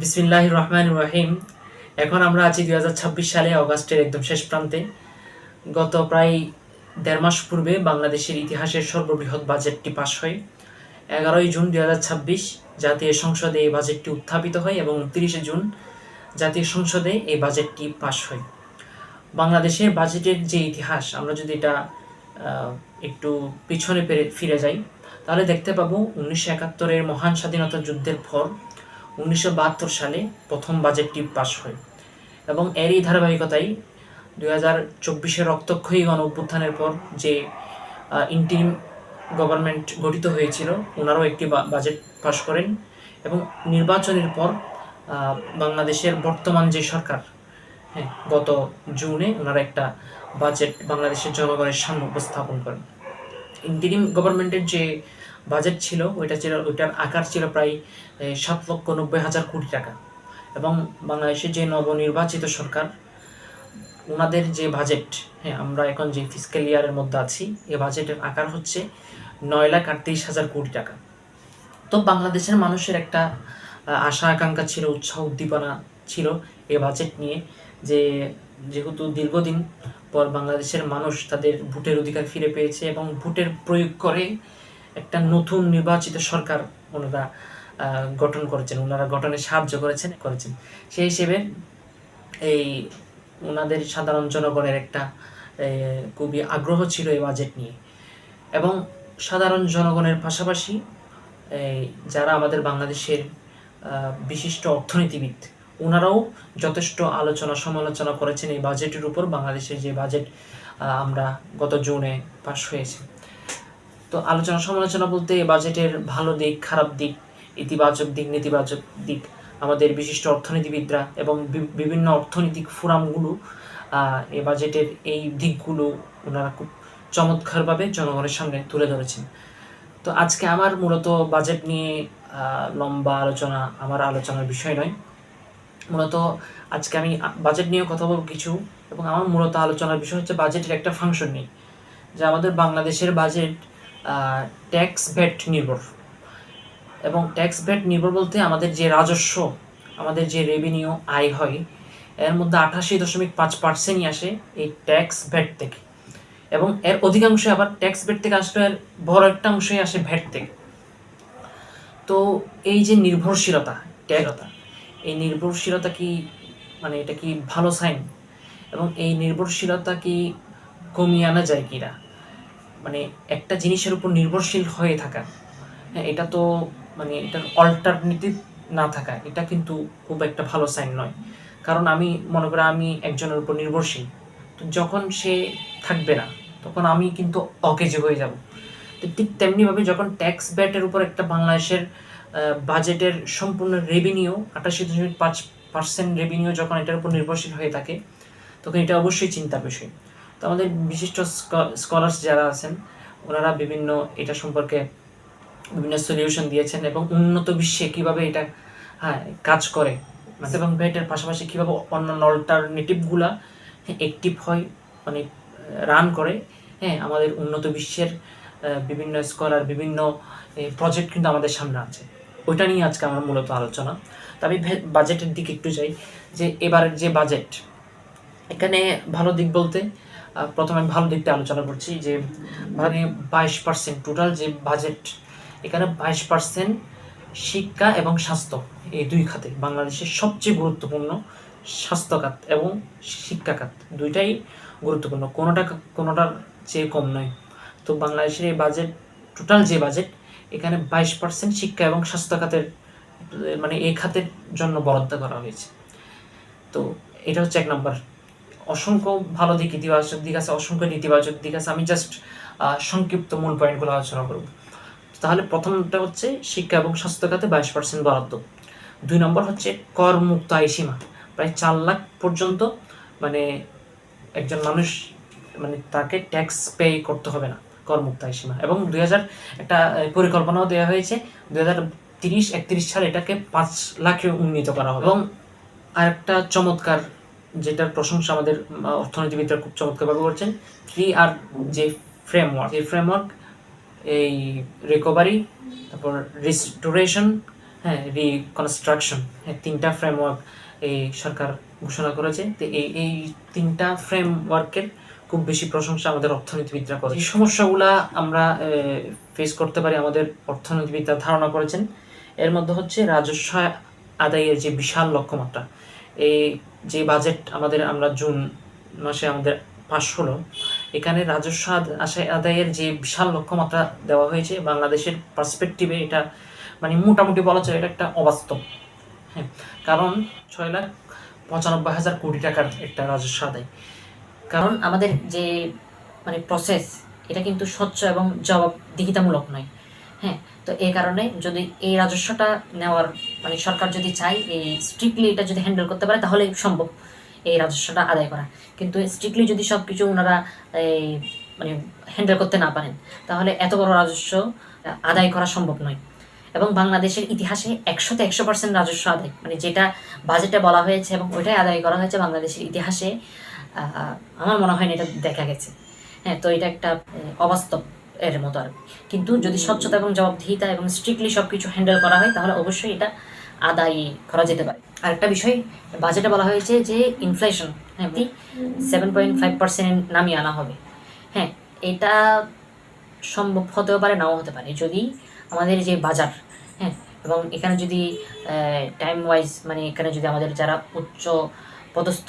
বিসমিল্লাহির রহমানির রহিম। এখন আমরা আছি 2026 সালে অগাস্টের একদম শেষ প্রান্তে। গত প্রায় 1.5 মাস পূর্বে বাংলাদেশের ইতিহাসের সর্ববৃহৎ বাজেটটি পাস হয়। 11ই জুন 2026 জাতীয় সংসদে এই বাজেটটি উত্থাপিত হয় এবং 29শে জুন জাতীয় সংসদে এই বাজেটটি পাস হয়। বাংলাদেশের বাজেটের যে ইতিহাস, আমরা যদি এটা একটু পিছনে ফিরে যাই, তাহলে দেখতে পাবো 1971-এর মহান স্বাধীনতা যুদ্ধের পর 1972 সালে প্রথম বাজেটটি পাস হয় এবং এরই ধারাবাহিকতায় 2024-এর রক্তক্ষয়ী গণ অভ্যুত্থানের পর যে ইন্টিরিম গভর্নমেন্ট গঠিত হয়েছিল, ওনারাও একটি বাজেট পাস করেন এবং নির্বাচনের পর বাংলাদেশের বর্তমান যে সরকার, হ্যাঁ, গত জুনে ওনারা একটা বাজেট বাংলাদেশের জনগণের সামনে উপস্থাপন করেন। ইন্টিরিম গভর্নমেন্টের যে বাজেট ছিল ওইটার আকার ছিল প্রায় 7,90,000 কোটি টাকা এবং বাংলাদেশের যে নবনির্বাচিত সরকার, ওনাদের যে বাজেট, হ্যাঁ, আমরা এখন যে ফিসক্যাল ইয়ারের মধ্যে আছি, এই বাজেটের আকার হচ্ছে 9,38,000 কোটি টাকা। তো বাংলাদেশের মানুষের একটা আশা আকাঙ্ক্ষা ছিল, উৎসাহ উদ্দীপনা ছিল এই বাজেট নিয়ে, যে যেহেতু দীর্ঘদিন পর বাংলাদেশের মানুষ তাদের ভোটের অধিকার ফিরে পেয়েছে এবং ভোটের প্রয়োগ করে একটা নতুন নির্বাচিত সরকার ওনারা গঠন করেছেন, ওনারা গঠনে সাহায্য করেছেন। সেই হিসেবে এই ওনাদের সাধারণ জনগণের একটা খুবই আগ্রহ ছিল এই বাজেট নিয়ে এবং সাধারণ জনগণের পাশাপাশি যারা আমাদের বাংলাদেশের বিশিষ্ট অর্থনীতিবিদ, ওনারাও যথেষ্ট আলোচনা সমালোচনা করেছেন এই বাজেটের উপর। বাংলাদেশের যে বাজেট আমরা গত জুনে পাস হয়েছে, তো আলোচনা সমালোচনা বলতে বাজেটের ভালো দিক, খারাপ দিক, ইতিবাচক দিক, নেতিবাচক দিক, আমাদের বিশিষ্ট অর্থনীতিবিদরা এবং বিভিন্ন অর্থনৈতিক ফোরামগুলো এই বাজেটের এই দিকগুলো ওনারা খুব চমৎকারভাবে জনগণের সামনে তুলে ধরেছেন। তো আজকে আমার মূলত বাজেট নিয়ে লম্বা আলোচনা আমার আলোচনার বিষয় নয়। মূলত আজকে আমি বাজেট নিয়ে কথা বলব কিছু, এবং আমার মূলত আলোচনার বিষয় হচ্ছে বাজেটের একটা ফাংশন নিয়ে, যে আমাদের বাংলাদেশের বাজেট ট্যাক্স ভ্যাট নির্ভর। এবং ট্যাক্স ভ্যাট নির্ভর বলতে আমাদের যে রাজস্ব, আমাদের যে রেভিনিউ আয় হয়, এর মধ্যে 88.5%ই আসে এই ট্যাক্স ভ্যাট থেকে, এবং এর অধিকাংশই আবার ট্যাক্স ভ্যাট থেকে আসলে এর বড় একটা অংশই আসে ভ্যাট থেকে। তো এই যে নির্ভরশীলতা, এই নির্ভরশীলতা কি, মানে এটা কি ভালো সাইন? এবং এই নির্ভরশীলতা কি কমিয়ে আনা যায় কিনা? মানে একটা জিনিসের উপর নির্ভরশীল হয়ে থাকা, হ্যাঁ, এটা তো মানে এটার অল্টারনেটিভ না থাকা, এটা কিন্তু খুব একটা ভালো সাইন নয়। কারণ আমি মনে করি আমি একজনের উপর নির্ভরশীল, তো যখন সে থাকবে না তখন আমি কিন্তু অকেজো হয়ে যাব। তো ঠিক তেমনিভাবে যখন ট্যাক্স ব্যাটের উপর একটা বাংলাদেশের বাজেটের সম্পূর্ণ রেভিনিউ 88.5% রেভিনিউ যখন এটার উপর নির্ভরশীল হয়ে থাকে, তখন এটা অবশ্যই চিন্তার বিষয়। তো আমাদের বিশিষ্ট স্কলার্স যারা আছেন, ওনারা বিভিন্ন এটা সম্পর্কে বিভিন্ন সলিউশন দিয়েছেন এবং উন্নত বিশ্বে কিভাবে এটা কাজ করে, এবং ভ্যাটের পাশাপাশি কীভাবে অন্যান্য অল্টারনেটিভগুলা অ্যাক্টিভ হয়, মানে রান করে, হ্যাঁ, আমাদের উন্নত বিশ্বের বিভিন্ন স্কলার, বিভিন্ন প্রজেক্ট কিন্তু আমাদের সামনে আছে। ওইটা নিয়ে আজকে আমার মূলত আলোচনা। তবে বাজেটের দিকে একটু যাই, যে এবারের যে বাজেট, এখানে ভালো দিক বলতে প্রথমে আমি ভালো দিকটা আলোচনা করছি, যে মানে 22% টোটাল যে বাজেট, এখানে 22% শিক্ষা এবং স্বাস্থ্য, এই দুই খাতে বাংলাদেশের সবচেয়ে গুরুত্বপূর্ণ স্বাস্থ্য খাত এবং শিক্ষা খাত, দুইটাই গুরুত্বপূর্ণ, কোনোটার চেয়ে কম নয়। তো বাংলাদেশের এই বাজেট, টোটাল যে বাজেট, এখানে 22% শিক্ষা এবং স্বাস্থ্য খাতের, মানে এই খাতের জন্য বরাদ্দ করা হয়েছে। তো এটা হচ্ছে এক নম্বর। অসংখ্য ভালো দিক, ইতিবাচক দিক আছে, অসংখ্য নেতিবাচক দিক আছে। আমি জাস্ট সংক্ষিপ্ত মূল পয়েন্টগুলো আলোচনা করব। তাহলে প্রথমটা হচ্ছে শিক্ষা এবং স্বাস্থ্য খাতে 22% বরাদ্দ। 2 নম্বর হচ্ছে কর মুক্ত আয় সীমা, প্রায় 4 লাখ পর্যন্ত, মানে একজন মানুষ, মানে তাকে ট্যাক্স পে করতে হবে না, কর মুক্ত আয় সীমা। এবং 2000 একটা পরিকল্পনাও দেওয়া হয়েছে, 2030-31 সালে এটাকে 5 লাখে উন্নীত করা হবে। এবং আরেকটা চমৎকার, যেটার প্রশংসা আমাদের অর্থনীতিবিদরা খুব চমৎকারভাবে করছেন, 3R যে ফ্রেমওয়ার্ক, এই রিকভারি, তারপর রিস্টোরেশন হ্যাঁ, রিকনস্ট্রাকশন, হ্যাঁ, ৩টা ফ্রেমওয়ার্ক এই সরকার ঘোষণা করেছে। তো এই ৩টা ফ্রেমওয়ার্কের খুব বেশি প্রশংসা আমাদের অর্থনীতিবিদরা করে। এই সমস্যাগুলা আমরা ফেস করতে পারি আমাদের অর্থনীতিবিদরা ধারণা করেছেন। এর মধ্যে হচ্ছে রাজস্ব আদায়ের যে বিশাল লক্ষ্যমাত্রা, এই যে বাজেট আমরা জুন মাসে আমাদের পাশ হলো, এখানে রাজস্ব আদায়ের যে বিশাল লক্ষ্যমাত্রা দেওয়া হয়েছে বাংলাদেশের পার্সপেক্টিভে, এটা মানে মোটামুটি বলা যায় এটা একটা অবাস্তব। হ্যাঁ, কারণ 6,95,000 কোটি টাকার একটা রাজস্ব আদায়। কারণ আমাদের যে মানে প্রসেস, এটা কিন্তু স্বচ্ছ এবং জবাবদিহিতামূলক নয়। হ্যাঁ, তো এই কারণে যদি এই রাজস্বটা নেওয়ার মানে সরকার যদি চায় এই স্ট্রিক্টলি এটা যদি হ্যান্ডেল করতে পারে তাহলে সম্ভব এই রাজস্বটা আদায় করা। কিন্তু স্ট্রিক্টলি যদি সব কিছু ওনারা এই মানে হ্যান্ডেল করতে না পারেন তাহলে এত বড় রাজস্ব আদায় করা সম্ভব নয়। এবং বাংলাদেশের ইতিহাসে 100% রাজস্ব আদায় মানে যেটা বাজেটে বলা হয়েছে এবং ওইটাই আদায় করা হয়েছে বাংলাদেশের ইতিহাসে, আমার মনে হয় না এটা দেখা গেছে। হ্যাঁ, তো এটা একটা অবাস্তব এর মতো আর। কিন্তু যদি স্বচ্ছতা এবং জবাবদিহিতা এবং স্ট্রিক্টলি সব কিছু হ্যান্ডেল করা হয় তাহলে অবশ্যই এটা আদায় করা যেতে পারে। আরেকটা বিষয়, বাজেটে বলা হয়েছে যে ইনফ্লেশন 7.5% নামিয়ে আনা হবে। হ্যাঁ, এটা সম্ভব হতেও পারে, নাও হতে পারে। যদি আমাদের যে বাজার, হ্যাঁ, এবং এখানে যদি টাইম ওয়াইজ মানে এখানে যদি আমাদের যারা উচ্চ পদস্থ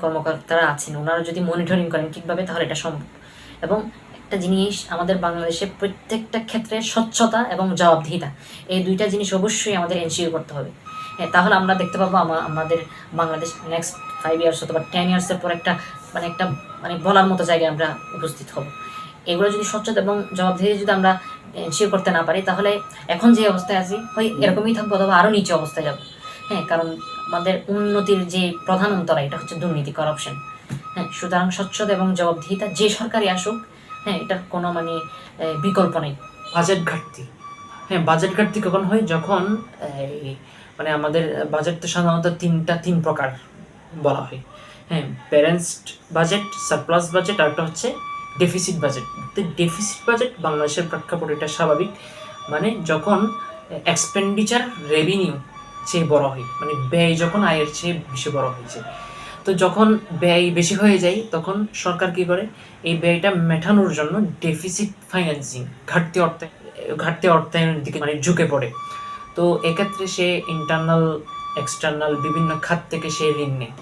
কর্মকর্তারা আছেন ওনারা যদি মনিটরিং করেন ঠিকভাবে তাহলে এটা সম্ভব। এবং একটা জিনিস, আমাদের বাংলাদেশের প্রত্যেকটা ক্ষেত্রে স্বচ্ছতা এবং জবাবদিহিতা, এই দুইটা জিনিস অবশ্যই আমাদের এনশিওর করতে হবে। হ্যাঁ, তাহলে আমরা দেখতে পাবো আমাদের বাংলাদেশ নেক্সট 5 ইয়ার্স অথবা 10 ইয়ার্সের পর একটা মানে বলার মতো জায়গায় আমরা উপস্থিত হব। এগুলো যদি স্বচ্ছতা এবং জবাবদিহি যদি আমরা এনশিওর করতে না পারি তাহলে এখন যে অবস্থায় আছি হয় এরকমই থাকবো অথবা আরও নিচে অবস্থায় যাব। হ্যাঁ, কারণ আমাদের উন্নতির যে প্রধান অন্তরা এটা হচ্ছে দুর্নীতি, করাপশন। হ্যাঁ, সুতরাং স্বচ্ছতা এবং জবাবদিহিতা যে সরকারই আসুক, হ্যাঁ, এটার কোনো মানে বিকল্প নেই। বাজেট ঘাটতি, হ্যাঁ, বাজেট ঘাটতি কখন হয়? যখন মানে আমাদের বাজেট তো সাধারণত তিন প্রকার বলা হয়। হ্যাঁ, ব্যালেন্সড বাজেট, সারপ্লাস বাজেট, আর একটা হচ্ছে ডেফিসিট বাজেট। তো ডেফিসিট বাজেট বাংলাদেশের প্রেক্ষাপটে এটা স্বাভাবিক, মানে যখন এক্সপেন্ডিচার রেভিনিউ চেয়ে বড় হয়, মানে ব্যয় যখন আয়ের চেয়ে বেশি বড় হয়েছে। তো যখন ব্যয় বেশি হয়ে যায় তখন সরকার কী করে, এই ব্যয়টা মেটানোর জন্য ডেফিসিট ফাইন্যান্সিং, ঘাটতি অর্থায়নের দিকে মানে ঝুঁকে পড়ে। তো এক্ষেত্রে সে ইন্টারনাল এক্সটার্নাল বিভিন্ন খাত থেকে সে ঋণ নেয়।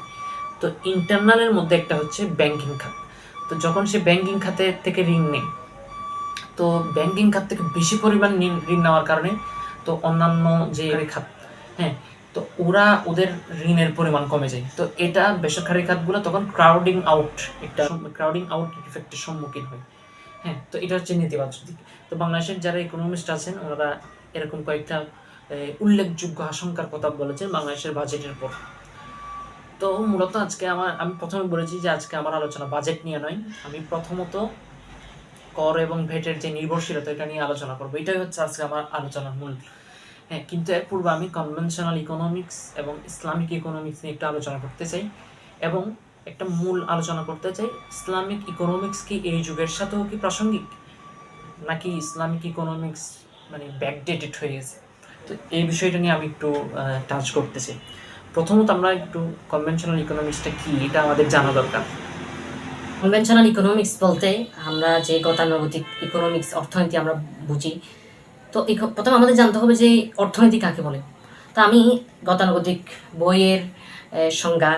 তো ইন্টারনালের মধ্যে একটা হচ্ছে ব্যাংকিং খাত। তো যখন সে ব্যাংকিং খাতে থেকে ঋণ নেয়, তো ব্যাংকিং খাত থেকে বেশি পরিমাণ ঋণ নেওয়ার কারণে তো অন্যান্য যে খাত, হ্যাঁ, তো ওদের ঋণের পরিমাণ কমে যায়। তো এটা বেসরকারি খাতগুলো তখন ক্রাউডিং আউট ইফেক্টের সম্মুখীন হয়। হ্যাঁ, তো এটা হচ্ছে নেতিবাচক দিক। তো বাংলাদেশের যারা ইকোনমিস্ট আছেন ওনারা এরকম কয়েকটা উল্লেখযোগ্য আশঙ্কার কথা বলেছেন বাংলাদেশের বাজেটের পর। তো মূলত আজকে আমি প্রথমে বলেছি যে আজকে আমার আলোচনা বাজেট নিয়ে নয়, আমি প্রথমত কর এবং ভ্যাটের যে নির্ভরশীলতা এটা নিয়ে আলোচনা করবো, এটাই হচ্ছে আজকে আমার আলোচনার মূল। হ্যাঁ, কিন্তু এর পূর্বে আমি কনভেনশনাল ইকোনমিক্স এবং ইসলামিক ইকোনমিক্স নিয়ে একটু আলোচনা করতে চাই, এবং একটা মূল আলোচনা করতে চাই, ইসলামিক ইকোনমিক্স কি এই যুগের সাথেও কি প্রাসঙ্গিক, নাকি ইসলামিক ইকোনমিক্স মানে ব্যাকডেটেড হয়ে গেছে। তো এই বিষয়টা নিয়ে আমি একটু টাচ করতে চাই। প্রথমত আমরা একটু কনভেনশনাল ইকোনমিক্সটা কি এটা আমাদের জানা দরকার। কনভেনশনাল ইকোনমিক্স বলতে আমরা যে গতানুগতিক ইকোনমিক্স অর্থনীতি আমরা বুঝি। তো প্রথমে আমাদের জানতে হবে যে অর্থনীতি কাকে বলে। তো আমি গতানুগতিক বইয়ের সংজ্ঞা,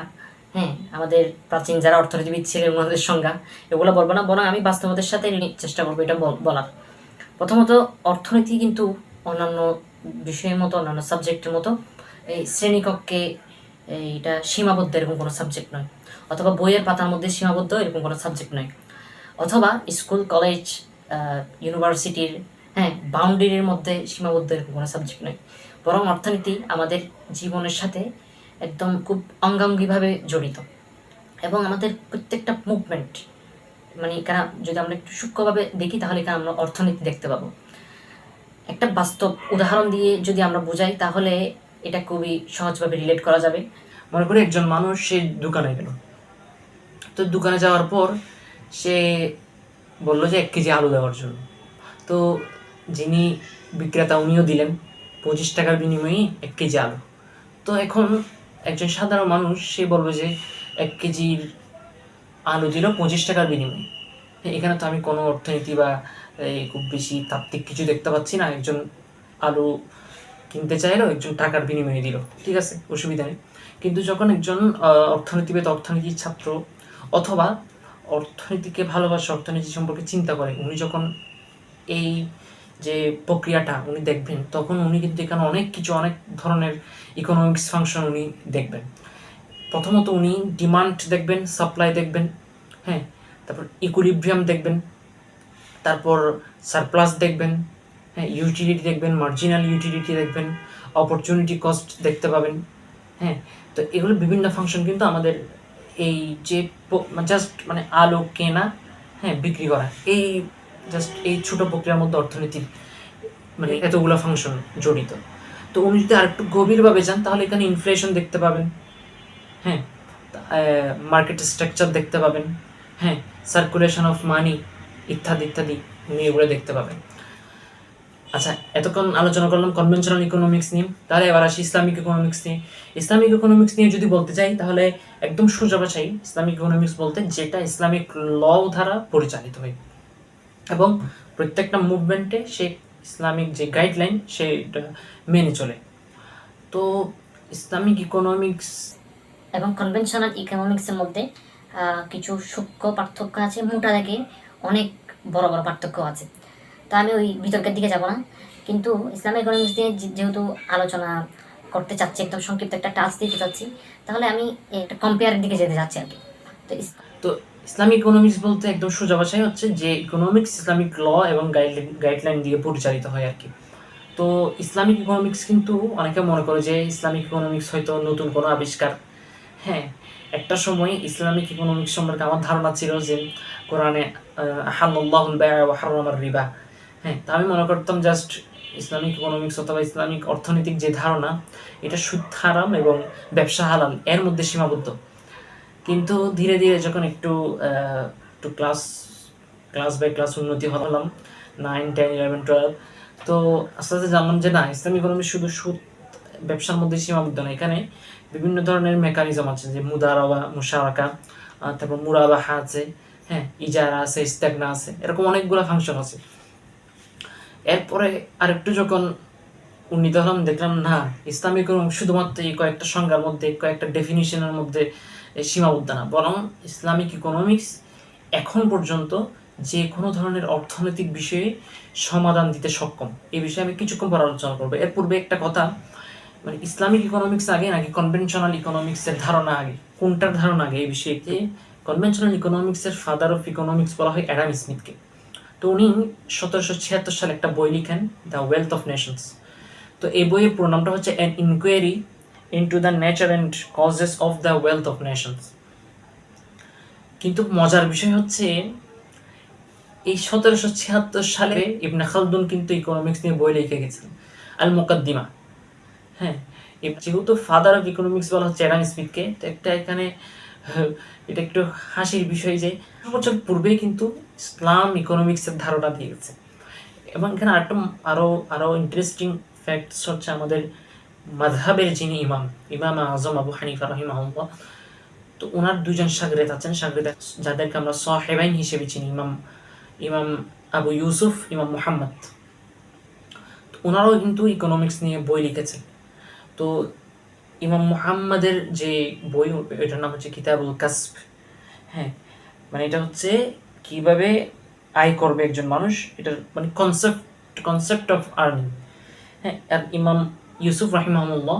হ্যাঁ, আমাদের প্রাচীন যারা অর্থনীতিবিদ ছিলেন ওনাদের সংজ্ঞা, এগুলো বলবো না, বরং আমি বাস্তবতার সাথে চেষ্টা করবো এটা বলার। প্রথমত অর্থনীতি কিন্তু অন্যান্য বিষয়ের মতো, অন্যান্য সাবজেক্টের মতো এই শ্রেণীকক্ষে এটা সীমাবদ্ধ এরকম কোনো সাবজেক্ট নয়, অথবা বইয়ের পাতার মধ্যে সীমাবদ্ধ এরকম কোনো সাবজেক্ট নয়, অথবা স্কুল কলেজ ইউনিভার্সিটির বাউন্ডারির মধ্যে সীমাবদ্ধ এরকম কোনো সাবজেক্ট নয়। বরং অর্থনীতি আমাদের জীবনের সাথে একদম খুব অঙ্গাঙ্গিভাবে জড়িত, এবং আমাদের প্রত্যেকটা মুভমেন্ট মানে এখানে যদি আমরা একটু সূক্ষ্মভাবে দেখি তাহলে এখানে আমরা অর্থনীতি দেখতে পাবো। একটা বাস্তব উদাহরণ দিয়ে যদি আমরা বোঝাই তাহলে এটা খুবই সহজভাবে রিলেট করা যাবে। মনে করি একজন মানুষ সে দোকানে গেল, তো দোকানে যাওয়ার পর সে বলল যে 1 কেজি আলু দেওয়ার জন্য। তো যিনি বিক্রেতা উনিও দিলেন 25 টাকার বিনিময়ে 1 কেজি আলু। তো এখন একজন সাধারণ মানুষ সে বলবে যে 1 কেজির আলু দিল 25 টাকার বিনিময়ে। এখানে তো আমি কোনো অর্থনীতি বা খুব বেশি তাত্ত্বিক কিছু দেখতে পাচ্ছি না। একজন আলু কিনতে চাইলো, একজন টাকার বিনিময়ে দিল, ঠিক আছে, অসুবিধা নেই। কিন্তু যখন একজন অর্থনীতিবিদ, অর্থনীতির ছাত্র অথবা অর্থনীতিকে ভালোবাসে, অর্থনীতি সম্পর্কে চিন্তা করে, উনি যখন এই যে প্রক্রিয়াটা উনি দেখবেন, তখন উনি কিন্তু এখানে অনেক ধরনের ইকোনমিক্স ফাংশন উনি দেখবেন। প্রথমত উনি ডিমান্ড দেখবেন, সাপ্লাই দেখবেন, হ্যাঁ, তারপর ইকুইলিব্রিয়াম দেখবেন, তারপর সারপ্লাস দেখবেন, হ্যাঁ, ইউটিলিটি দেখবেন, মার্জিনাল ইউটিলিটি দেখবেন, অপরচুনিটি কস্ট দেখতে পাবেন, হ্যাঁ। তো এগুলো বিভিন্ন ফাংশন কিন্তু আমাদের এই যে জাস্ট মানে আলো কেনা, হ্যাঁ, বিক্রি করা, এই জাস্ট এই ছোট প্রক্রিয়ার মধ্যে অর্থনীতির মানে এতগুলো ফাংশন জড়িত। তো উনি যদি আরেকটু গভীরভাবে যান তাহলে এখানে ইনফ্লেশন দেখতে পাবেন, হ্যাঁ, মার্কেট স্ট্রাকচার দেখতে পাবেন, হ্যাঁ, সার্কুলেশন অফ মানি ইত্যাদি ইত্যাদি উনি এগুলো দেখতে পাবেন। আচ্ছা, এতক্ষণ আলোচনা করলাম কনভেনশনাল ইকোনমিক্স নিয়ে, তাহলে এবার আসি ইসলামিক ইকোনমিক্স নিয়ে। ইসলামিক ইকোনমিক্স নিয়ে যদি বলতে চাই তাহলে একদম সোজা ভাষায় ইসলামিক ইকোনমিক্স বলতে যেটা ইসলামিক ল দ্বারা পরিচালিত হয় এবং প্রত্যেকটা মুভমেন্টে সে ইসলামিক যে গাইডলাইন সেটা মেনে চলে। তো ইসলামিক ইকোনমিক্স এবং কনভেনশনাল ইকোনমিক্সের মধ্যে কিছু সূক্ষ্ম পার্থক্য আছে, মোটা দাগে অনেক বড় বড় পার্থক্য আছে। তা আমি ওই বিতর্কের দিকে যাব না, কিন্তু ইসলামিক ইকোনমিক্স দিয়ে যেহেতু আলোচনা করতে চাচ্ছি, একদম সংক্ষিপ্ত একটা টাচ দিতে চাচ্ছি, তাহলে আমি একটা কম্পেয়ারের দিকে যেতে চাচ্ছি আর কি। তো ইসলামিক ইকোনমিক্স বলতে একদম সোজা ভাষায় হচ্ছে যে ইকোনমিক্স ইসলামিক ল এবং গাইডলাইন দিয়ে পরিচালিত হয় আর কি। তো ইসলামিক ইকোনমিক্স কিন্তু অনেকে মনে করে যে ইসলামিক ইকোনমিক্স হয়তো নতুন কোনো আবিষ্কার। হ্যাঁ, একটা সময় ইসলামিক ইকোনমিক্স সম্পর্কে আমার ধারণা ছিল যে কোরআনে আহাল্লাহুল বাই'a ওয়া হাররামার রিবা। হ্যাঁ, তা আমি মনে করতাম জাস্ট ইসলামিক ইকোনমিক্স অথবা ইসলামিক অর্থনৈতিক যে ধারণা, এটা সুদ হারাম এবং ব্যবসা হালাল এর মধ্যে সীমাবদ্ধ। কিন্তু ধীরে ধীরে যখন একটু ক্লাস বাই ক্লাস উন্নতি হলাম, 9, 10, 11, 12, তো আস্তে আস্তে জানলাম যে না, ইসলামিক ইকোনমি শুধু সুদ ব্যবসার মধ্যে সীমাবদ্ধ না, এখানে বিভিন্ন ধরনের মেকানিজম আছে, যে মুদারাবা, মুশারাকা, তারপর মুরাবাহা আছে, হ্যাঁ, ইজারা আছে, ইস্তেগনা আছে, এরকম অনেকগুলো ফাংশন আছে। এরপরে আরেকটু যখন উন্নীত হলাম, দেখলাম না, ইসলামিক ইকোনমি শুধুমাত্র এই কয়েকটা সংজ্ঞার মধ্যে, কয়েকটা ডেফিনিশনের মধ্যে সীমাবদ্ধ না, বরং ইসলামিক ইকোনমিক্স এখন পর্যন্ত যে কোনো ধরনের অর্থনৈতিক বিষয়ে সমাধান দিতে সক্ষম। এই বিষয়ে আমি কিছুক্ষণ পর আলোচনা করবো। এর পূর্বে একটা কথা, মানে ইসলামিক ইকোনমিক্স আগে নাকি কনভেনশনাল ইকোনমিক্সের ধারণা আগে, কোনটার ধারণা আগে এই বিষয়তে? কনভেনশনাল ইকোনমিক্সের ফাদার অফ ইকোনমিক্স বলা হয় অ্যাডাম স্মিথকে। তো উনি 1776 সালে একটা বই লিখেন, দ্য ওয়েলথ অফ নেশনস। তো এই বইয়ের পুরো নামটা হচ্ছে an inquiry into the nature and causes of the wealth of nations. কিন্তু মজার বিষয় হচ্ছে এই 1776 সালে ইবনে খালদুন কিন্তু ইকোনমিক্স নিয়ে বই লিখে গেছেন, আল মুকাদ্দিমা। হ্যাঁ, যেহেতু ফাদার অফ ইকোনমিক্স বলা হচ্ছে অ্যাডাম স্মিথকে, তো একটা এখানে এটা একটু হাসির বিষয় যে বছর পূর্বেই কিন্তু ইসলাম ইকোনমিক্সের ধারণা দিয়ে গেছে। এবং এখানে আরও ইন্টারেস্টিং ফ্যাক্টস হচ্ছে আমাদের মাযহাবের যিনি ইমাম আযম আবু হানিফা রাহিমাহুল্লাহ, তো ওনার দুজন শাগরেদ আছেন, যাদেরকে আমরা সাহেবাইন হিসেবে চিনি, ইমাম আবু ইউসুফ, ইমাম মুহাম্মদ। ওনারাও কিন্তু ইকোনমিক্স নিয়ে বই লিখেছেন। তো ইমাম মুহাম্মাদের যে বই, এটার নাম হচ্ছে কিতাবুল কাসব। হ্যাঁ, মানে এটা হচ্ছে কিভাবে আয় করবে একজন মানুষ, এটার মানে কনসেপ্ট অফ আর্নিং। হ্যাঁ, আর ইমাম ইউসুফ রাহিমাহুল্লাহ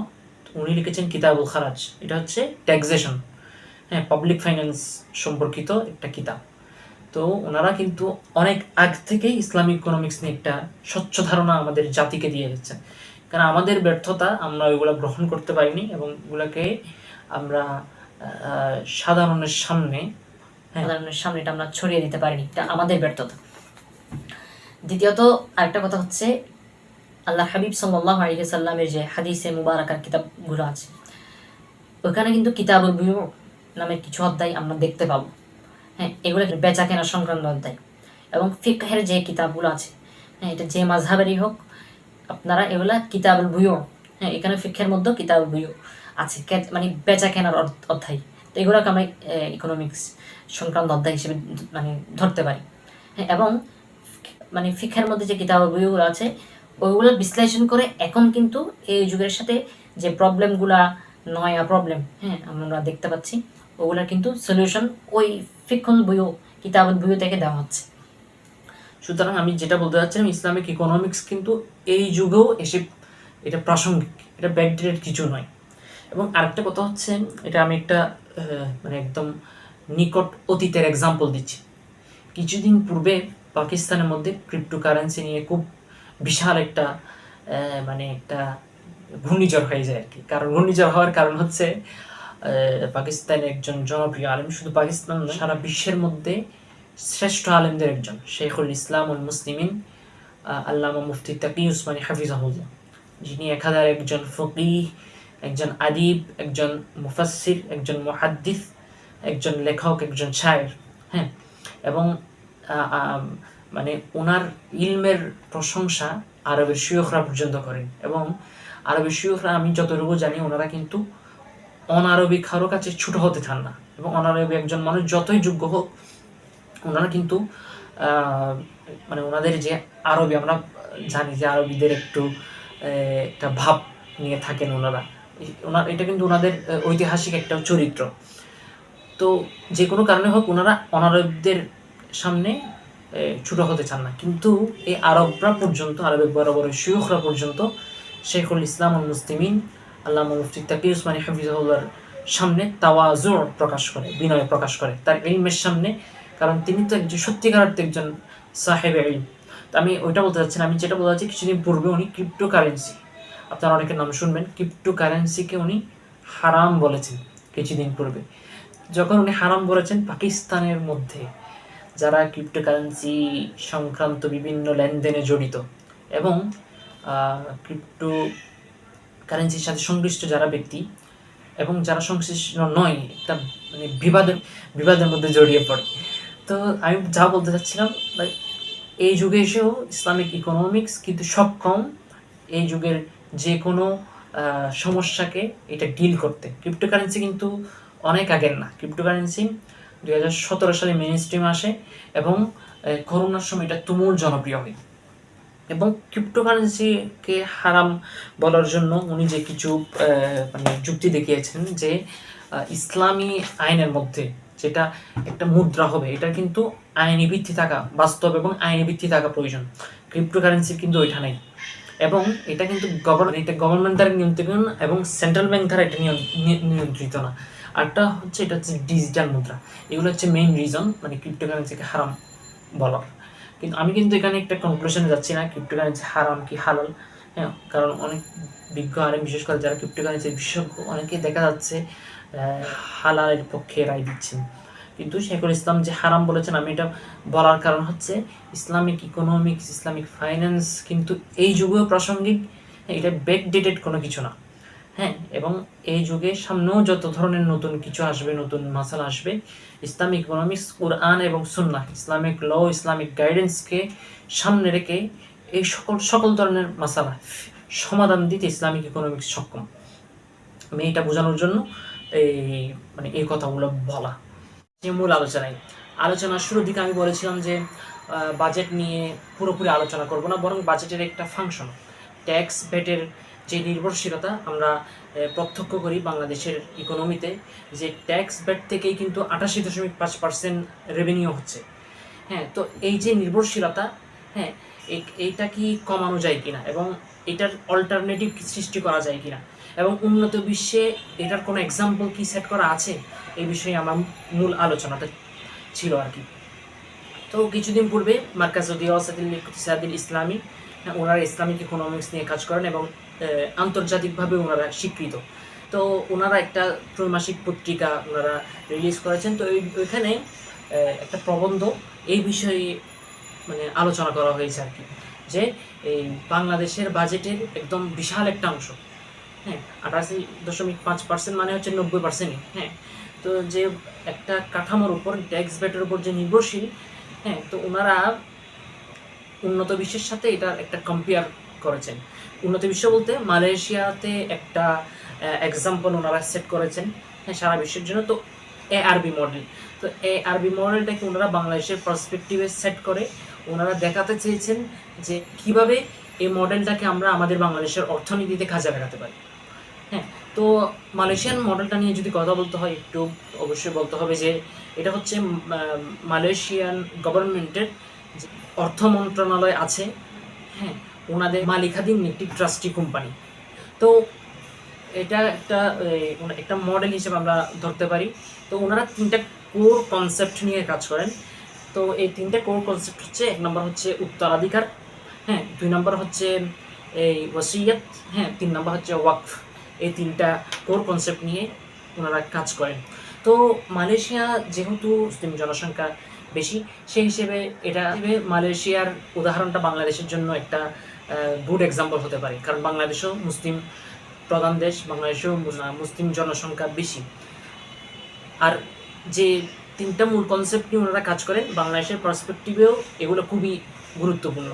উনি লিখেছেন কিতাবুল খারাজ, এটা হচ্ছে ট্যাক্সেশন, হ্যাঁ, পাবলিক ফাইন্যান্স সম্পর্কিত একটা কিতাব। তো ওনারা কিন্তু অনেক আগ থেকেই ইসলামিক ইকোনমিক্স নিয়ে একটা স্বচ্ছ ধারণা আমাদের জাতিকে দিয়ে গেছেন। কারণ আমাদের ব্যর্থতা, আমরা ওইগুলো গ্রহণ করতে পারিনি এবং ওগুলোকে আমরা সাধারণের সামনে এটা আমরা ছড়িয়ে দিতে পারিনি, এটা আমাদের ব্যর্থতা। দ্বিতীয়ত আরেকটা কথা হচ্ছে, আল্লাহ হাবিব সাল্লাল্লাহু আলাইহি ওয়াসাল্লামের যে হাদিসে মুবারাকার কিতাবগুলো আছে, ওখানে কিন্তু কিতাবুল বুয়ু নামের কিছু অধ্যায় আমরা দেখতে পাবো। হ্যাঁ, এগুলো বেচা কেনা সংক্রান্ত অধ্যায়। এবং ফিকহের যে কিতাবগুলো আছে, হ্যাঁ, এটা যে মাযহাবেরই হোক, আপনারা এগুলা কিতাবুল বুয়ু, হ্যাঁ এখানে ফিকহের মধ্যে কিতাবুল বুয়ু আছে, মানে বেচা কেনার অধ্যায়। তো এগুলোকে আমরা ইকোনমিক্স সংক্রান্ত অধ্যায় হিসেবে মানে ধরতে পারি। হ্যাঁ, এবং মানে ফিকহের মধ্যে যে কিতাবুল বুয়ুগুলো আছে ওইগুলো বিশ্লেষণ করে এখন কিন্তু এই যুগের সাথে যে প্রবলেমগুলা, নয়া প্রবলেম, হ্যাঁ আমরা দেখতে পাচ্ছি, ওগুলার কিন্তু সলিউশন ওই ফিকহুল বুয়ু, কিতাবুল বুয়ু থেকে দেওয়া হচ্ছে। সুতরাং আমি যেটা বলতে চাচ্ছিলাম, ইসলামিক ইকোনমিক্স কিন্তু এই যুগেও এসে এটা প্রাসঙ্গিক, এটা ব্যাকডেটেড কিছু নয়। এবং আরেকটা কথা হচ্ছে, এটা আমি একটা মানে একদম নিকট অতীতের এক্সাম্পল দিচ্ছি। কিছুদিন পূর্বে পাকিস্তানের মধ্যে ক্রিপ্টোকারেন্সি নিয়ে খুব বিশাল একটা মানে একটা ঘূর্ণিঝড় হয়ে যায় আর কি। কারণ ঘূর্ণিঝড় হওয়ার কারণ হচ্ছে পাকিস্তানের একজন জনপ্রিয় আলেম, শুধু পাকিস্তান নয় সারা বিশ্বের মধ্যে শ্রেষ্ঠ আলেমদের একজন, শেখুল ইসলাম উল মুসলিমিন আল্লামা মুফতি তাকি উসমানী হাফিজাহুল্লাহ, যিনি একাধার একজন ফকিহ, একজন আদিব, একজন মুফাসসির, একজন মুহাদ্দিস, একজন লেখক, একজন শায়ের। হ্যাঁ, এবং মানে ওনার ইলমের প্রশংসা আরবের শিয়খরা পর্যন্ত করেন। এবং আরবের শিয়খরা, আমি যতটুকু জানি, ওনারা কিন্তু অনারবি কারো কাছে ছোট হতে চান না। এবং অনারবি একজন মানুষ যতই যোগ্য হোক, ওনারা কিন্তু মানে ওনাদের যে আরবি, আমরা জানি যে আরবিদের একটু একটা ভাব নিয়ে থাকেন ওনারা, এটা কিন্তু ওনাদের ঐতিহাসিক একটা চরিত্র। তো যে কোনো কারণে হোক, ওনারা অনারবদের সামনে ছোট হতে চান না। কিন্তু এই আরবরা পর্যন্ত, আরবের বড় বড় শিয়খরা পর্যন্ত শেখুল ইসলাম উল মুসলিমিন আল্লামা মুফতি তাকি উসমানী হাফিজাহুল্লাহর সামনে তাওয়াজু প্রকাশ করে, বিনয় প্রকাশ করে তার ইলমের সামনে। কারণ তিনি তো একজন সত্যিকার অর্থে একজন সাহেবে ইলম। তো আমি ওইটা বলতে চাচ্ছি না, আমি যেটা বলতে চাচ্ছি, কিছুদিন পূর্বে উনি ক্রিপ্টোকারেন্সি, আপনারা অনেকের নাম শুনবেন, ক্রিপ্টোকারেন্সিকে উনি হারাম বলেছেন কিছুদিন পূর্বে। যখন উনি হারাম বলেছেন, পাকিস্তানের মধ্যে যারা ক্রিপ্টোকারেন্সি সংক্রান্ত বিভিন্ন লেনদেনে জড়িত এবং ক্রিপ্টো কারেন্সির সাথে সংশ্লিষ্ট যারা ব্যক্তি এবং যারা সংশ্লিষ্ট নয়, একটা মানে বিবাদের মধ্যে জড়িয়ে পড়ে। তো আমি যা বলতে চাচ্ছিলাম, এই যুগে এসেও ইসলামিক ইকোনমিক্স কিন্তু সক্ষম এই যুগের যে কোনো সমস্যাকে এটা ডিল করতে। ক্রিপ্টোকারেন্সি কিন্তু অনেক আগের না, ক্রিপ্টোকারেন্সি 2017 সালে মেইন স্ট্রিমে আসে এবং করোনার সময় এটা তুমুল জনপ্রিয় হয়। এবং ক্রিপ্টোকারেন্সিকে হারাম বলার জন্য উনি যে কিছু মানে যুক্তি দেখিয়েছেন যে ইসলামী আইনের মধ্যে যেটা একটা মুদ্রা হবে, এটা কিন্তু আইনি ভিত্তি থাকা বাস্তব এবং আইনি ভিত্তি থাকা প্রয়োজন। ক্রিপ্টোকারেন্সির কিন্তু ওইটা নেই। এবং এটা কিন্তু এটা গভর্নমেন্ট দ্বারা নিয়ন্ত্রিত এবং সেন্ট্রাল ব্যাংক দ্বারা এটা নিয়ন্ত্রিত না। আরটা হচ্ছে, এটা হচ্ছে ডিজিটাল মুদ্রা। এগুলো হচ্ছে মেইন রিজন মানে ক্রিপ্টোকারেন্সিকে হারাম বলার। কিন্তু আমি কিন্তু এখানে একটা কনক্লুশনে যাচ্ছি না ক্রিপ্টোকারেন্সি হারাম কি হালাল। হ্যাঁ, কারণ অনেক বিজ্ঞ আলেম, বিশেষ করে যারা ক্রিপ্টোকারেন্সির বিশেষজ্ঞ, অনেকে দেখা যাচ্ছে হালালের পক্ষে রায় দিচ্ছেন। কিন্তু শেখুল ইসলাম যে হারাম বলেছেন, আমি এটা বলার কারণ হচ্ছে ইসলামিক ইকোনমিক্স, ইসলামিক ফাইন্যান্স কিন্তু এই যুগেও প্রাসঙ্গিক, এটা ব্যাকডেটেড কোনো কিছু না। হ্যাঁ, এবং এই যুগে সামনেও যত ধরনের নতুন কিছু আসবে, নতুন মাসালা আসবে, ইসলামিক ইকোনমিক্স, কুরআন এবং সুন্নাহ, ইসলামিক ল, ইসলামিক গাইডেন্সকে সামনে রেখে এই সকল ধরনের মাসালা সমাধান দিতে ইসলামিক ইকোনমিক্স সক্ষম। আমি এটা বোঝানোর জন্য এই কথাগুলো বলা। মূল আলোচনার শুরুর দিকে আমি বলেছিলাম যে বাজেট নিয়ে পুরোপুরি আলোচনা করব না, বরং বাজেটের একটা ফাংশন, ট্যাক্স ভ্যাটের যে নির্ভরশীলতা আমরা প্রত্যক্ষ করি বাংলাদেশের ইকোনমিতে, যে ট্যাক্স ভ্যাট থেকেই কিন্তু 88.5% রেভিনিউ হচ্ছে। হ্যাঁ, তো এই যে নির্ভরশীলতা, হ্যাঁ, এইটা কি কমানো যায় কিনা এবং এটার অল্টারনেটিভ কি সৃষ্টি করা যায় কিনা, এবং উন্নত বিশ্বে এটার কোনো এক্সাম্পল কি সেট করা আছে, এই বিষয়ে আমার মূল আলোচনাটা ছিল আর কি। তো কিছুদিন পূর্বে মার্কাজ দিরাসাতিল ইসলামী, ওনারা ইসলামিক ইকোনমিক্স নিয়ে কাজ করেন এবং আন্তর্জাতিকভাবে ওনারা স্বীকৃত। তো ওনারা একটা ত্রৈমাসিক পত্রিকা ওনারা রিলিজ করেছেন। তো ওইখানে একটা প্রবন্ধ এই বিষয়ে মানে আলোচনা করা হয়েছে আর কি, যে এই বাংলাদেশের বাজেটের একদম বিশাল একটা অংশ, হ্যাঁ 88.5% মানে হচ্ছে 90%। হ্যাঁ, তো যে একটা কাঠামোর উপর, ট্যাক্স ভ্যাটের উপর যে নির্ভরশীল, হ্যাঁ, তো ওনারা উন্নত বিশ্বের সাথে এটা একটা কম্পেয়ার করেছেন। উন্নত বিশ্ব বলতে মালয়েশিয়াতে একটা এক্সাম্পল ওনারা সেট করেছেন, হ্যাঁ, সারা বিশ্বের জন্য। তো ARB মডেল, তো ARB মডেলটাকে ওনারা বাংলাদেশের পার্সপেক্টিভে সেট করে ওনারা দেখাতে চেয়েছেন যে কিভাবে এই মডেলটাকে আমরা আমাদের বাংলাদেশের অর্থনীতিতে কাজে লাগাতে পারি। হ্যাঁ, তো মালয়েশিয়ান মডেলটা নিয়ে যদি কথা বলতে হয় একটু অবশ্যই বলতে হবে যে এটা হচ্ছে মালয়েশিয়ান গভর্নমেন্টের যে অর্থ মন্ত্রণালয় আছে, হ্যাঁ, ওনাদের মালিকাধীন একটি ট্রাস্টি কোম্পানি। তো এটা একটা মডেল হিসেবে আমরা ধরতে পারি। তো ওনারা 3টা কোর কনসেপ্ট নিয়ে কাজ করেন। তো এই 3টা কোর কনসেপ্ট হচ্ছে, 1 নম্বর হচ্ছে উত্তরাধিকার, হ্যাঁ, 2 নম্বর হচ্ছে এই ওয়াসিয়াত, হ্যাঁ, 3 নম্বর হচ্ছে ওয়াকফ। এই 3টা কোর কনসেপ্ট নিয়ে ওনারা কাজ করেন। তো মালয়েশিয়া যেহেতু মুসলিম জনসংখ্যা বেশি, সেই হিসেবে মালয়েশিয়ার উদাহরণটা বাংলাদেশের জন্য একটা গুড এক্সাম্পল হতে পারে, কারণ বাংলাদেশও মুসলিম প্রধান দেশ, বাংলাদেশেও মুসলিম জনসংখ্যা বেশি। আর যে 3টা মূল কনসেপ্ট নিয়ে ওনারা কাজ করেন বাংলাদেশের পার্সপেক্টিভেও এগুলো খুবই গুরুত্বপূর্ণ।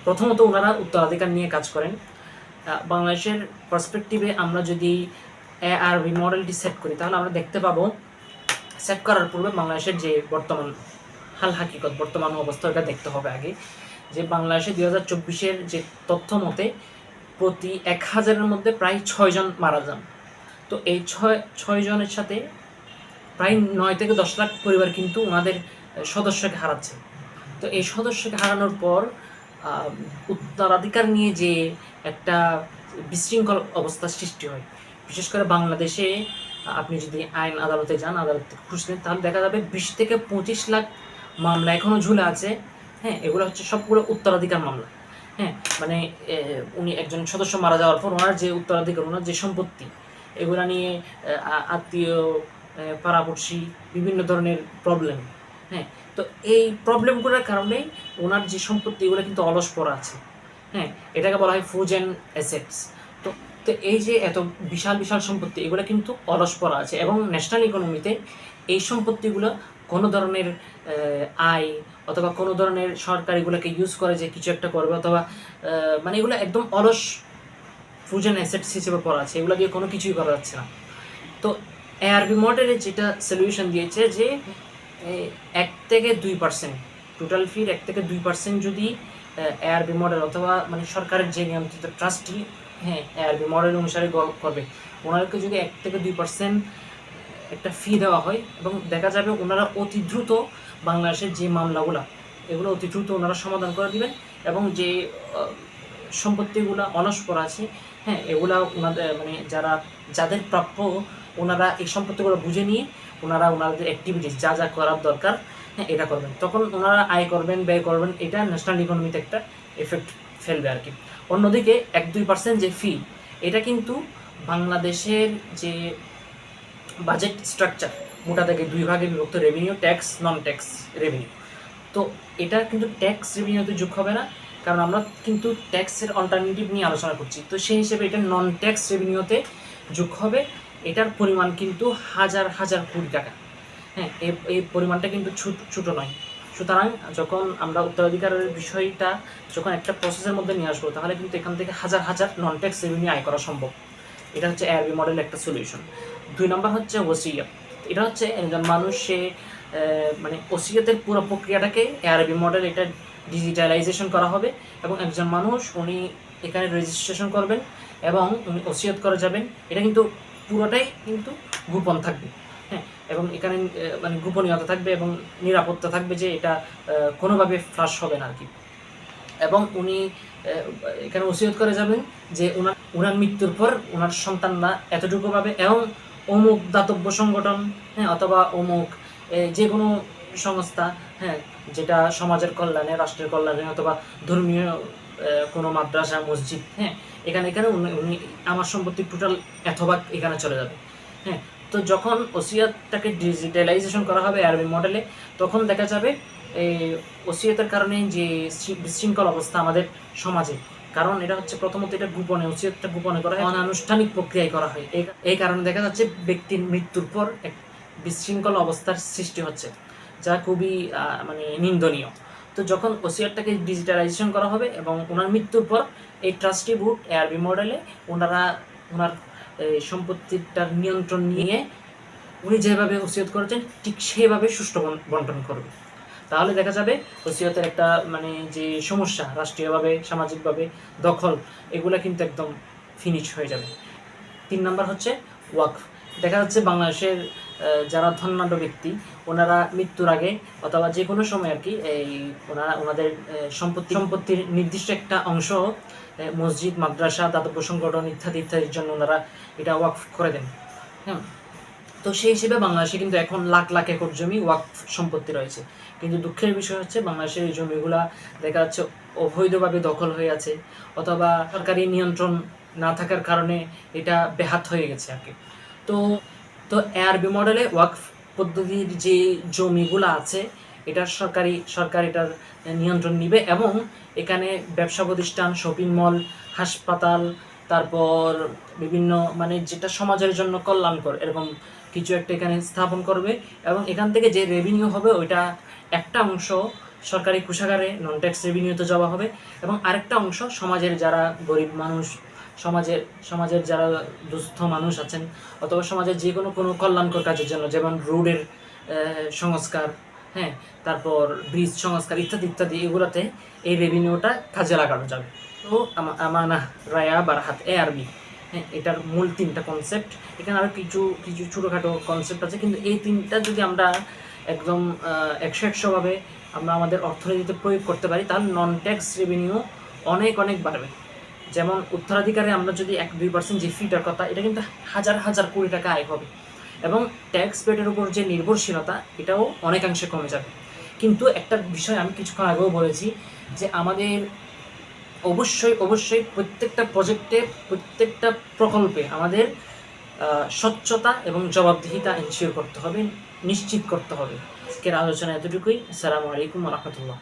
প্রথমত ওনারা উত্তরাধিকার নিয়ে কাজ করেন। বাংলাদেশের পার্সপেক্টিভে আমরা যদি ARB মডেলটি সেট করি তাহলে আমরা দেখতে পাবো, সেট করার পূর্বে বাংলাদেশের যে বর্তমান হাল হাকিকত, বর্তমান অবস্থা, এটা দেখতে হবে আগে। যে বাংলাদেশে 2024-এর যে তথ্য মতে প্রতি 1000-এর মধ্যে প্রায় 6 জন মারা যান। তো এই 6 জনের সাথে প্রায় 9 থেকে 10 লাখ পরিবার কিন্তু ওনাদের সদস্যকে হারাচ্ছে। তো এই সদস্যকে হারানোর পর উত্তরাধিকার নিয়ে যে একটা বিশৃঙ্খল অবস্থার সৃষ্টি হয়। বিশেষ করে বাংলাদেশে আপনি যদি আইন আদালতে যান, আদালতে খুঁজলেন, তাহলে দেখা যাবে 20 থেকে 25 লাখ মামলা এখনও ঝুলে আছে। হ্যাঁ, এগুলো হচ্ছে সবগুলো উত্তরাধিকার মামলা। হ্যাঁ, মানে উনি একজন সদস্য মারা যাওয়ার পর ওনার যে উত্তরাধিকার, ওনার যে সম্পত্তি, এগুলো নিয়ে আত্মীয়, পাড়াপড়শি, বিভিন্ন ধরনের প্রবলেম। হ্যাঁ, তো এই প্রবলেমগুলোর কারণেই ওনার যে সম্পত্তি এগুলো কিন্তু অলস পড়া আছে। হ্যাঁ, এটাকে বলা হয় ফ্রোজেন অ্যাসেটস। তো তো এই যে এত বিশাল বিশাল সম্পত্তি এগুলো কিন্তু অলস পড়া আছে, এবং ন্যাশনাল ইকোনমিতে এই সম্পত্তিগুলো কোনো ধরনের আয় অথবা কোনো ধরনের সরকার এগুলোকে ইউজ করে যে কিছু একটা করবে, অথবা মানে এগুলো একদম অলস ফ্রোজেন অ্যাসেটস হিসেবে পড়া আছে, এগুলো দিয়ে কোনো কিছুই করা যাচ্ছে না। তো ARB মডেলে যেটা সলিউশন দিয়েছে যে 1 থেকে 2%, টোটাল ফির 1 থেকে 2% যদি ARB মডেল অথবা মানে সরকারের যে নিয়ন্ত্রিত ট্রাস্টি, হ্যাঁ, ARB মডেল অনুসারে করবে, ওনাদেরকে যদি 1 থেকে 2% একটা ফি দেওয়া হয়, এবং দেখা যাবে ওনারা অতি দ্রুত বাংলাদেশের যে মামলাগুলো এগুলো অতি দ্রুত ওনারা সমাধান করে দিবেন, এবং যে সম্পত্তিগুলো অলস পড়া আছে, হ্যাঁ, এগুলা ওনাদের মানে যাদের প্রাপ্য, ওনারা এই সম্পত্তিগুলো বুঝে নিয়ে ওনারা ওনাদের অ্যাক্টিভিটিস যা যা করার দরকার, হ্যাঁ, এটা করবেন। তখন ওনারা আয় করবেন, ব্যয় করবেন, এটা ন্যাশনাল ইকোনমিতে একটা এফেক্ট ফেলবে আর কি। অন্যদিকে 1-2% যে ফি, এটা কিন্তু বাংলাদেশের যে বাজেট স্ট্রাকচার মোটা থেকে 2 ভাগে বিভক্ত, রেভিনিউ, ট্যাক্স, নন ট্যাক্স রেভিনিউ। তো এটা কিন্তু ট্যাক্স রেভিনিউতে যোগ হবে না, কারণ আমরা কিন্তু ট্যাক্সের অল্টারনেটিভ নিয়ে আলোচনা করছি। তো সেই হিসেবে এটা নন ট্যাক্স রেভিনিউতে যোগ হবে। এটার পরিমাণ কিন্তু হাজার হাজার কোটি টাকা। হ্যাঁ, এই পরিমাণটা কিন্তু ছোটো নয়। সুতরাং যখন আমরা উত্তরাধিকারের বিষয়টা যখন একটা প্রসেসের মধ্যে নিয়ে আসবো, তাহলে কিন্তু এখান থেকে হাজার হাজার নন ট্যাক্স রেভিনিউ আয় করা সম্ভব। এটা হচ্ছে ARB মডেলের একটা সলিউশন। 2 নম্বর হচ্ছে ওসিয়ত। এটা হচ্ছে একজন মানুষ, সে মানে ওসিয়তের পুরো প্রক্রিয়াটাকে ARB মডেল এটা ডিজিটালাইজেশন করা হবে, এবং একজন মানুষ উনি এখানে রেজিস্ট্রেশন করবেন এবং উনি ওসিয়ত করে যাবেন। এটা কিন্তু পুরোটাই কিন্তু গোপন থাকবে। হ্যাঁ, এবং এখানে মানে গোপনীয়তা থাকবে এবং নিরাপত্তা থাকবে, যে এটা কোনোভাবে ফ্লাশ হবে না আর কি। এবং উনি এখানে ওসিয়ত করে যাবেন যে ওনার মৃত্যুর পর ওনার সন্তানরা এতটুকু পাবে, এবং অমুক দাতব্য সংগঠন, হ্যাঁ, অথবা অমুক যে কোনো সংস্থা, হ্যাঁ, যেটা সমাজের কল্যাণে, রাষ্ট্রের কল্যাণে, অথবা ধর্মীয় কোনো মাদ্রাসা, মসজিদ, হ্যাঁ, এখানে উনি আমার সম্পত্তি টোটাল এত ভাগ এখানে চলে যাবে। হ্যাঁ, তো যখন ওসিয়তটাকে ডিজিটালাইজেশন করা হবে ARB মডেলে, তখন দেখা যাবে এই ওসিয়তের কারণে যে বিশৃঙ্খল অবস্থা আমাদের সমাজে, কারণ এটা হচ্ছে প্রথমত এটা গোপনে, ওসিয়তটা গোপনে করা হয়, অনানুষ্ঠানিক প্রক্রিয়ায় করা হয়। এই কারণে দেখা যাচ্ছে ব্যক্তির মৃত্যুর পর এক বিশৃঙ্খল অবস্থার সৃষ্টি হচ্ছে, যা খুবই মানে নিন্দনীয়। তো যখন ওসিয়তটাকে ডিজিটালাইজেশন করা হবে এবং ওনার মৃত্যুর পর এই ট্রাস্টি বোর্ড ARB মডেলে ওনার সম্পত্তিটার নিয়ন্ত্রণ নিয়ে উনি যেভাবে ওসিয়ত করেছেন ঠিক সেভাবে সুষ্ঠু বন্টন করবে। তাহলে দেখা যাবে ওসিয়তের একটা মানে যে সমস্যা রাষ্ট্রীয়ভাবে সামাজিকভাবে দখল এগুলা কিন্তু একদম ফিনিশ হয়ে যাবে। 3 নাম্বার হচ্ছে ওয়াকফ। দেখা যাচ্ছে বাংলাদেশের যারা ধনাঢ্য ব্যক্তি ওনারা মৃত্যুর আগে অথবা যে কোনো সময় আর কি ওনাদের সম্পত্তির নির্দিষ্ট একটা অংশ মসজিদ, মাদ্রাসা, দাতব্য সংগঠন ইত্যাদি ইত্যাদির জন্য ওনারা এটা ওয়াকফ করে দেন। হ্যাঁ, তো সেই হিসেবে বাংলাদেশে কিন্তু এখন লাখ লাখ একর জমি ওয়াকফ সম্পত্তি রয়েছে, কিন্তু দুঃখের বিষয় হচ্ছে বাংলাদেশের এই জমিগুলা দেখা যাচ্ছে অবৈধভাবে দখল হয়ে আছে অথবা সরকারি নিয়ন্ত্রণ না থাকার কারণে এটা বেহাত হয়ে গেছে আর কি। তো ARB মডেলে ওয়াকফ পদ্ধতির যে জমিগুলো আছে এটার সরকার এটার নিয়ন্ত্রণ নিবে এবং এখানে ব্যবসা প্রতিষ্ঠান, শপিং মল, হাসপাতাল, তারপর বিভিন্ন মানে যেটা সমাজের জন্য কল্যাণকর এরকম কিছু একটা এখানে স্থাপন করবে এবং এখান থেকে যে রেভিনিউ হবে ওইটা একটা অংশ সরকারি কোষাগারে নন ট্যাক্স রেভিনিউতে যাওয়া হবে এবং আরেকটা অংশ সমাজের যারা গরিব মানুষ, সমাজের যারা দুস্থ মানুষ আছেন অথবা সমাজের যে কোনো কল্যাণকর কাজের জন্য, যেমন রোডের সংস্কার, হ্যাঁ, তারপর ব্রিজ সংস্কার ইত্যাদি ইত্যাদি, এগুলোতে এই রেভিনিউটা কাজে লাগানো যাবে। তো আমানা, রায়া, বারাহাত, ARB, হ্যাঁ, এটার মূল 3টা কনসেপ্ট। এখানে আরও কিছু ছোটোখাটো কনসেপ্ট আছে, কিন্তু এই 3টা যদি আমরা একদম 100% আমরা আমাদের অর্থনীতিতে প্রয়োগ করতে পারি তাহলে নন ট্যাক্স রেভিনিউ অনেক বাড়বে। যেমন উত্তরাধিকারে আমরা যদি 1-2% যে ফিটার কথা, এটা কিন্তু হাজার কোটি টাকা আয় হবে এবং ট্যাক্স পেডের উপর যে নির্ভরশীলতা এটাও অনেকাংশে কমে যাবে। কিন্তু একটা বিষয় আমি কিছুক্ষণ আগেও বলেছি যে আমাদের অবশ্যই প্রত্যেকটা প্রজেক্টে, প্রত্যেকটা প্রকল্পে আমাদের স্বচ্ছতা এবং জবাবদিহিতা এনশিওর করতে হবে, নিশ্চিত করতে হবে। আজকের আলোচনা এতটুকুই। আসসালামু আলাইকুম ওয়া রাহমাতুল্লাহ।